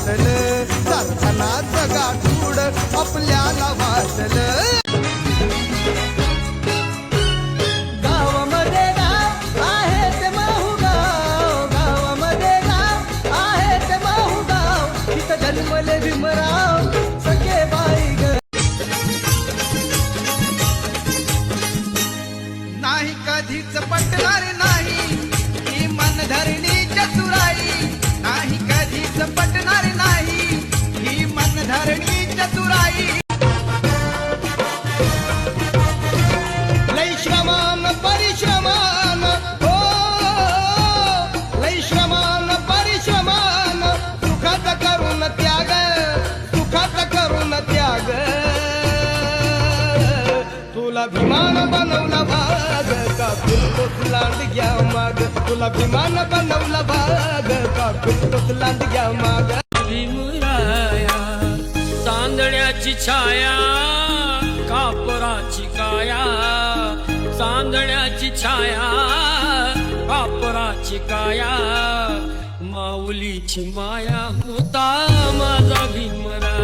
वाटलं कारखानाचं गाठूड आपल्याला वाटलं गावामध्ये गाव आहे ते माहुगाव गावामध्ये गाव आहे ते माहुगाव तिथं जन्मले भीमराव सखे बाई ग नाही कधीच पटणार नाही ही मनधरणी चतुराई नाही कधीच पटणार नाही ही मनधरणी चतुराई लय श्रमान परिश्रमान हो लय श्रमान परिश्रमान सुखात करून त्याग तुला विमान बनवला भाग का फिरतोस लांडग्या माग तुला विमान बनवला भाग का फिरतोस लांडग्या माग भीमराया चांदण्याची छाया कापराची काया चांदण्याची छाया कापराची काया माऊलीची माया होता माझा भीमराया